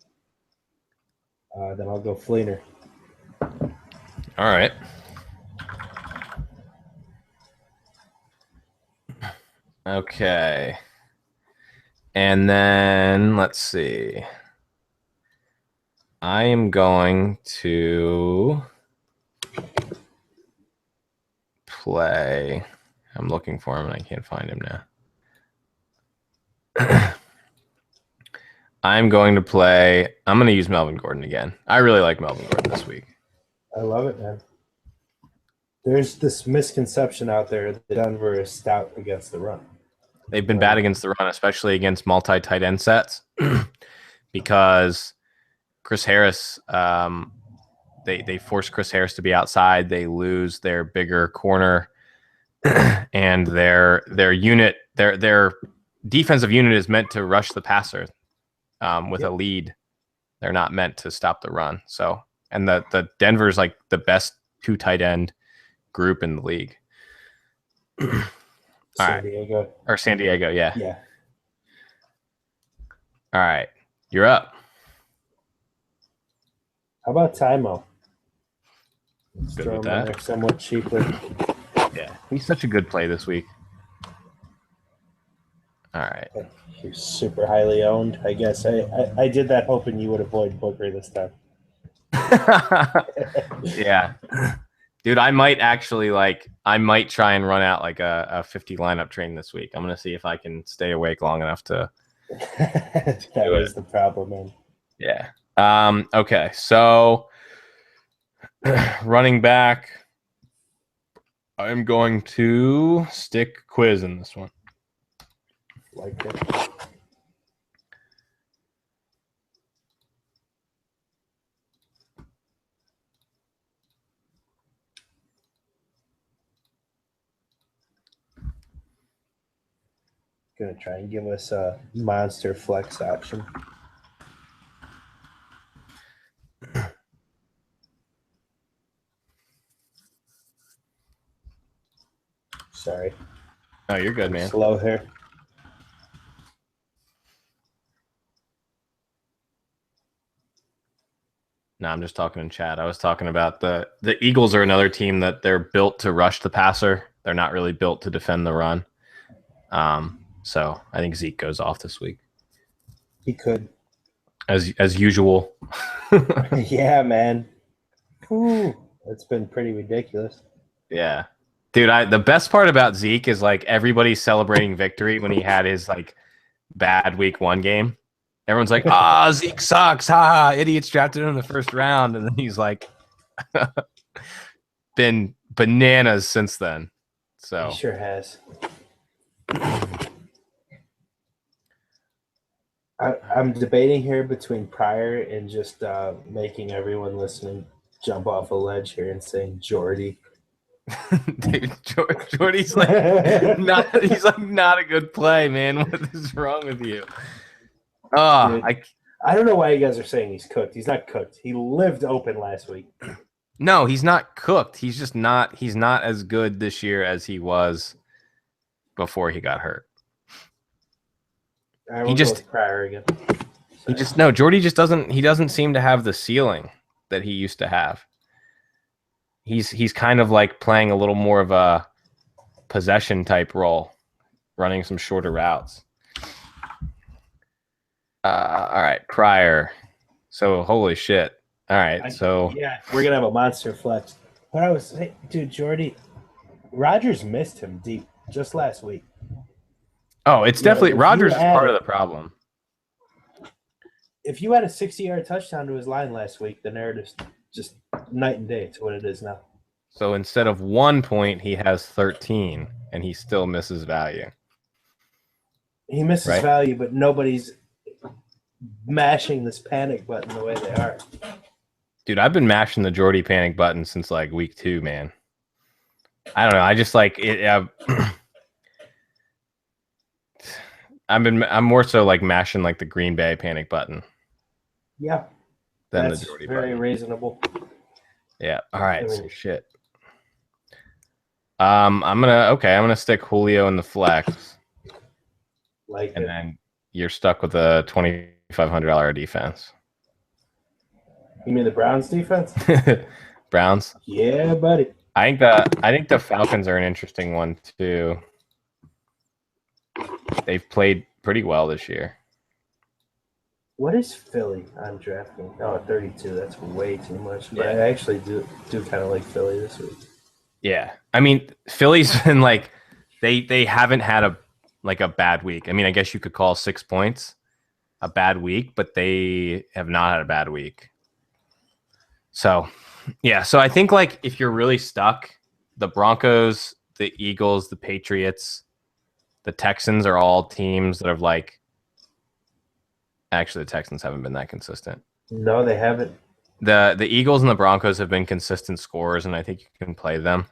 Then I'll go Fleener. All right. Okay. And then let's see. I am going to play. I'm looking for him and I can't find him now. I'm going to use Melvin Gordon again. I really like Melvin Gordon this week. I love it, man. There's this misconception out there that Denver is stout against the run. They've been bad against the run, especially against multi-tight end sets, because Chris Harris, they force Chris Harris to be outside. They lose their bigger corner, and their defensive unit is meant to rush the passer with a lead. They're not meant to stop the run. So, and the Denver's like the best 2 tight end group in the league. San Diego. Or San Diego, yeah. Yeah. All right. You're up. How about Tymo? Let's Good throw with him in that. there somewhat cheaply. Yeah. He's such a good play this week. All right. He's super highly owned. I guess I did that hoping you would avoid Booker this time. Yeah. Dude, I might actually I might try and run out like a 50 lineup train this week. I'm gonna see if I can stay awake long enough to. That is the problem, man. Yeah. Okay. So running back, I'm going to stick quiz in this one. Like that. Gonna try and give us a monster flex option. Sorry. Oh, you're good, man. Slow here. No, I'm just talking in chat. I was talking about the Eagles are another team that they're built to rush the passer. They're not really built to defend the run. So I think Zeke goes off this week. He could. As usual. Yeah, man. Ooh, it's been pretty ridiculous. Yeah. Dude, the best part about Zeke is like everybody's celebrating victory when he had his like bad week 1 game. Everyone's like, Zeke sucks. Ha, idiots drafted him in the first round. And then he's like been bananas since then. So He sure has. I'm debating here between Pryor and just making everyone listening jump off a ledge here and saying Jordy. Dude, Jordy's like not a good play, man. What is wrong with you? Dude, I don't know why you guys are saying he's cooked. He's not cooked. He lived open last week. No, he's not cooked. He's just not. He's not as good this year as he was before he got hurt. He just Pryor again. Jordy just doesn't. He doesn't seem to have the ceiling that he used to have. He's kind of like playing a little more of a possession type role, running some shorter routes. All right, Pryor. So holy shit. All right, so yeah, we're gonna have a monster flex. But I was saying, dude, Jordy, Rodgers missed him deep just last week. Oh, it's definitely Rodgers is part of the problem. If you had a 60-yard touchdown to his line last week, the narrative's just night and day to what it is now. So instead of 1 point, he has 13, and he still misses value. He misses value, but nobody's mashing this panic button the way they are. Dude, I've been mashing the Jordy panic button since like week 2, man. I don't know. I just like it. I'm more so like mashing like the Green Bay panic button. Yeah. Than That's the Jordy very button. Reasonable. Yeah. All right. So shit. I'm gonna stick Julio in the flex. Then you're stuck with a $2,500 defense. You mean the Browns defense? Browns? Yeah, buddy. I think the Falcons are an interesting one too. They've played pretty well this year. What is Philly on DraftKings? Oh, 32. That's way too much. But Yeah. I actually do kind of like Philly this week. Yeah. I mean, Philly's been like they haven't had a bad week. I mean, I guess you could call 6 points a bad week, but they have not had a bad week. So, yeah. So I think like if you're really stuck, the Broncos, the Eagles, the Patriots, the Texans are all teams that have like. Actually, the Texans haven't been that consistent. No, they haven't. The Eagles and the Broncos have been consistent scorers, and I think you can play them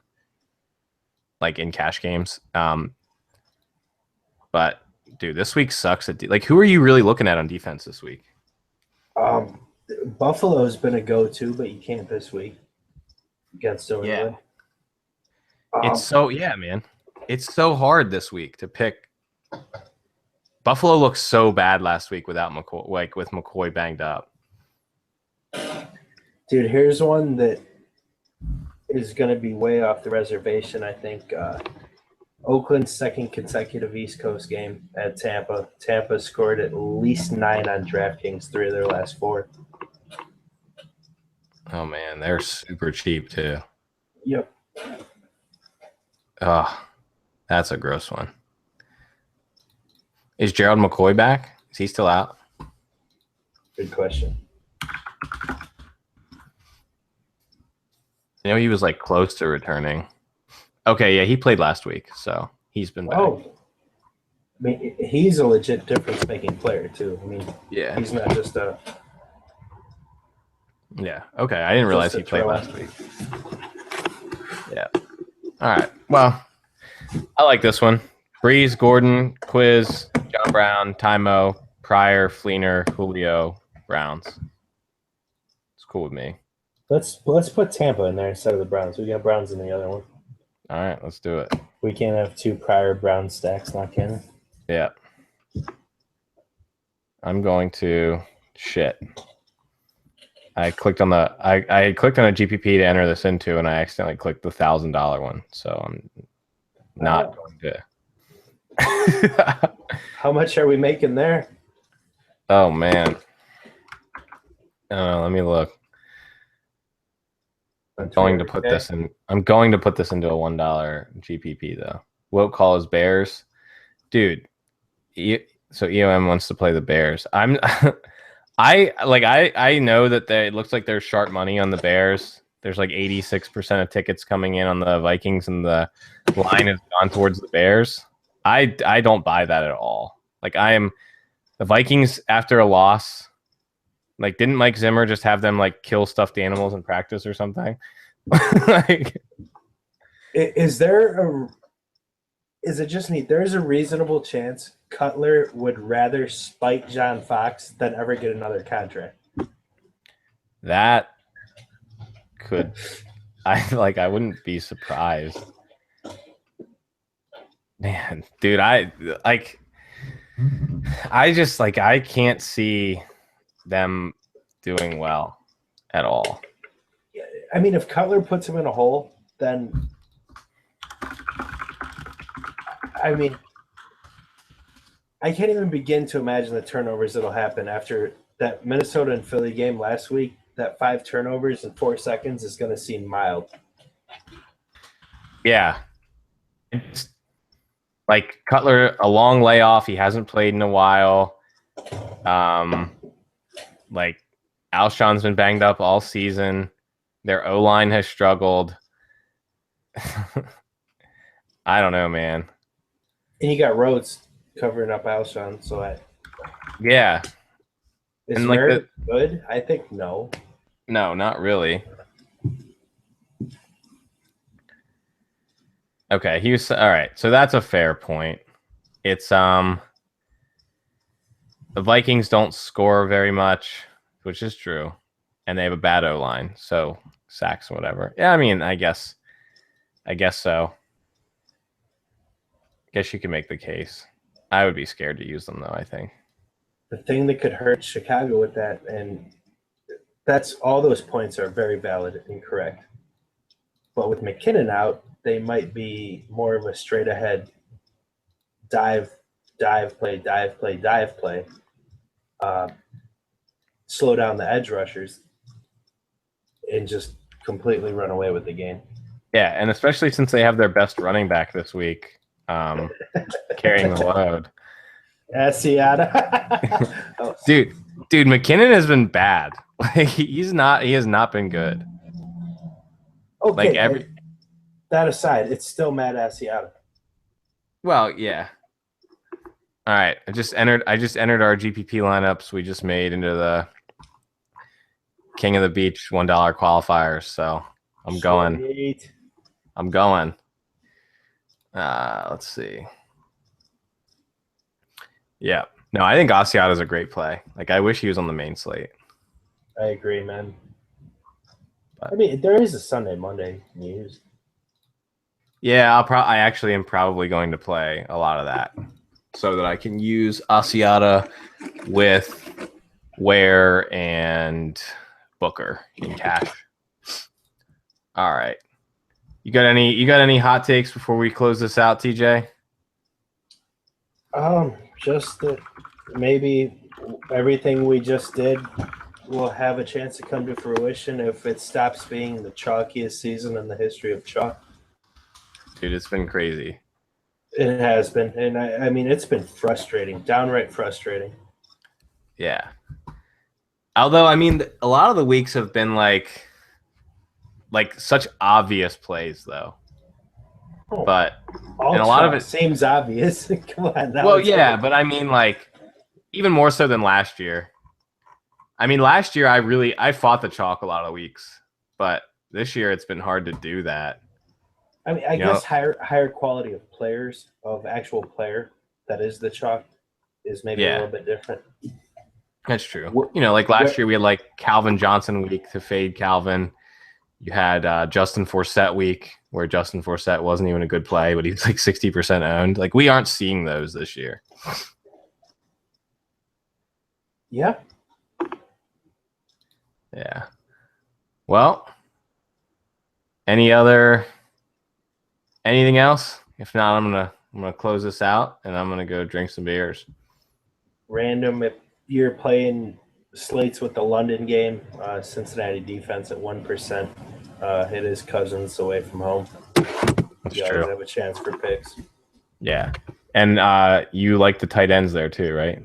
like in cash games. But dude, this week sucks. Who are you really looking at on defense this week? Buffalo's been a go-to, but you can't this week against New England. Man. It's so hard this week to pick. Buffalo looked so bad last week without McCoy, with McCoy banged up. Dude, here's one that is going to be way off the reservation, I think. Oakland's second consecutive East Coast game at Tampa. Tampa scored at least 9 on DraftKings, 3 of their last 4. Oh, man, they're super cheap, too. Yep. Oh, that's a gross one. Is Gerald McCoy back? Is he still out? Good question. I know he was like close to returning. Okay, yeah, he played last week, so he's been back. Oh, I mean, he's a legit difference-making player too. I mean, Yeah, he's not just a. Yeah. Okay, I didn't realize he played last week. Yeah. All right. Well, I like this one. Breeze, Gordon, Quiz, John Brown, Tymo, Pryor, Fleener, Julio, Browns. It's cool with me. Let's put Tampa in there instead of the Browns. We got Browns in the other one. All right, let's do it. We can't have two prior Brown stacks, not can we? Yeah. I'm going to shit. I clicked on the I clicked on a GPP to enter this into, and I accidentally clicked the $1,000 one. So I'm not going to. How much are we making there? Oh man. Let me look. I'm going to put this in. I'm going to put this into a $1 GPP though. Wilt call is Bears, dude. So EOM wants to play the Bears. I know that it looks like there's sharp money on the Bears. There's like 86% of tickets coming in on the Vikings, and the line has gone towards the Bears. I don't buy that at all. Like the Vikings after a loss. Like, didn't Mike Zimmer just have them like kill stuffed animals in practice or something? Like, is it just neat? There's a reasonable chance Cutler would rather spite John Fox than ever get another contract. That could, I wouldn't be surprised. Man, dude, I can't see them doing well at all. I mean, if Cutler puts him in a hole, then I mean, I can't even begin to imagine the turnovers that'll happen after that Minnesota and Philly game last week. That 5 turnovers in 4 seconds is going to seem mild. Yeah. It's like Cutler, a long layoff. He hasn't played in a while. Like Alshon's been banged up all season. Their O-line has struggled. I don't know, man. And you got Rhodes covering up Alshon, so yeah. Is and like Barrett good? I think no. No, not really. Okay, he was all right. So that's a fair point. It's the Vikings don't score very much, which is true, and they have a bad O-line, so sacks or whatever. Yeah, I mean, I guess so. Guess you can make the case. I would be scared to use them though, I think. The thing that could hurt Chicago with that, and that's all those points are very valid and correct. But with McKinnon out, they might be more of a straight ahead dive play. Slow down the edge rushers and just completely run away with the game. Yeah, and especially since they have their best running back this week, carrying the load. Asiata. Dude, McKinnon has been bad. Like he has not been good. Okay. Like that aside, it's still Matt Asiata. Well, yeah. All right. I just entered our GPP lineups we just made into the King of the Beach $1 qualifiers. So I'm going. Sweet. I'm going. Let's see. Yeah. No, I think Asiata is a great play. Like I wish he was on the main slate. I agree, man. But, I mean, there is a Sunday, Monday news. Yeah, I actually am probably going to play a lot of that so that I can use Asiata with Ware and Booker in cash. All right. You got any hot takes before we close this out, TJ? Just that maybe everything we just did will have a chance to come to fruition if it stops being the chalkiest season in the history of chalk. Dude, it's been crazy. It has been, and I mean, it's been frustrating, downright frustrating. Yeah. Although, I mean, a lot of the weeks have been like such obvious plays, though. Oh, but and a lot of it seems obvious. Come on. Well, yeah, but I mean, like, even more so than last year. I mean, last year I fought the chalk a lot of weeks, but this year it's been hard to do that. I mean, I guess higher quality of players, of actual player that is the chalk, is maybe a little bit different. That's true. Like last year we had like Calvin Johnson week to fade Calvin. You had Justin Forsett week where Justin Forsett wasn't even a good play, but he was like 60% owned. Like, we aren't seeing those this year. Yeah. Yeah. Well, anything else? If not, I'm gonna close this out and I'm gonna go drink some beers. Random, if you're playing slates with the London game, Cincinnati defense at 1%. It is Cousins away from home. That's you true. Always have a chance for picks. Yeah, and you like the tight ends there too, right?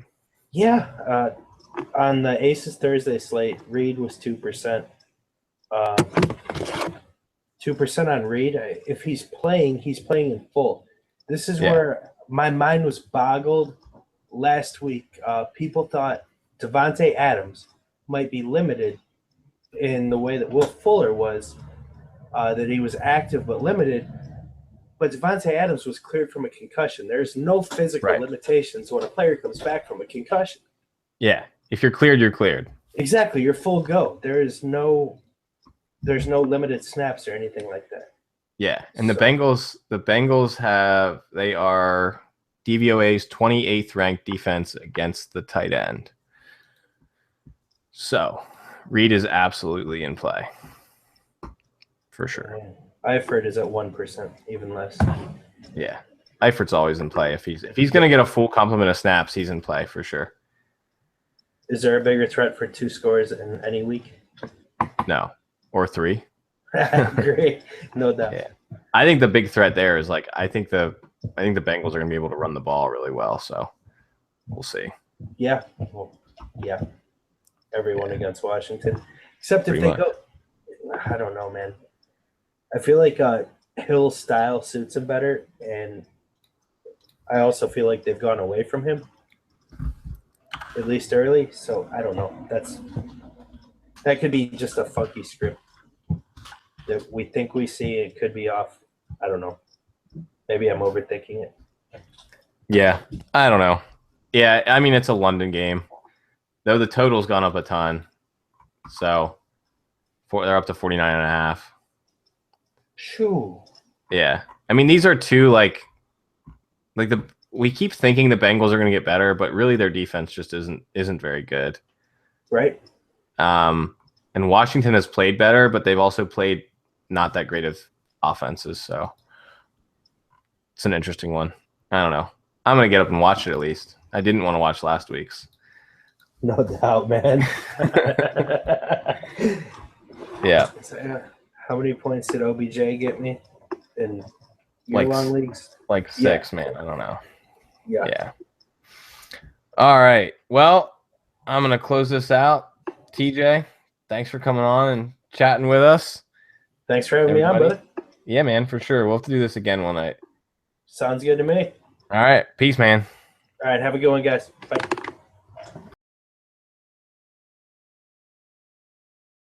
Yeah. On the Aces Thursday slate, Reed was 2%. 2% on Reed. If he's playing in full. This is where my mind was boggled last week. People thought Devontae Adams might be limited in the way that Will Fuller was, that he was active but limited. But Devontae Adams was cleared from a concussion. There's no physical limitations when a player comes back from a concussion. Yeah. If you're cleared, you're cleared. Exactly. You're full go. There's no limited snaps or anything like that. Yeah. And the Bengals they are DVOA's 28th ranked defense against the tight end. So Reed is absolutely in play. For sure. Eifert is at 1%, even less. Yeah. Eifert's always in play. If he's going to get a full complement of snaps, he's in play for sure. Is there a bigger threat for 2 scores in any week? No. Or 3. Great. No doubt. Yeah. I think the big threat there is I think the Bengals are going to be able to run the ball really well, so we'll see. Yeah. Well, yeah. Everyone against Washington. Except if they go, I don't know, man. I feel like Hill's style suits him better, and I also feel like they've gone away from him, at least early. So I don't know. That could be just a funky script that we think we see. It could be off. I don't know. Maybe I'm overthinking it. Yeah, I don't know. Yeah, I mean, it's a London game, though the total's gone up a ton. So they're up to 49.5. Shoo. Yeah. I mean, these are two we keep thinking the Bengals are going to get better, but really their defense just isn't very good. Right. And Washington has played better, but they've also played not that great of offenses, so it's an interesting one. I don't know. I'm going to get up and watch it at least. I didn't want to watch last week's. No doubt, man. Yeah. How many points did OBJ get me in year-long leagues? 6, man. I don't know. Yeah. All right. Well, I'm going to close this out. TJ, thanks for coming on and chatting with us. Thanks for having me on, brother. Yeah, man, for sure. We'll have to do this again one night. Sounds good to me. All right. Peace, man. All right. Have a good one, guys. Bye.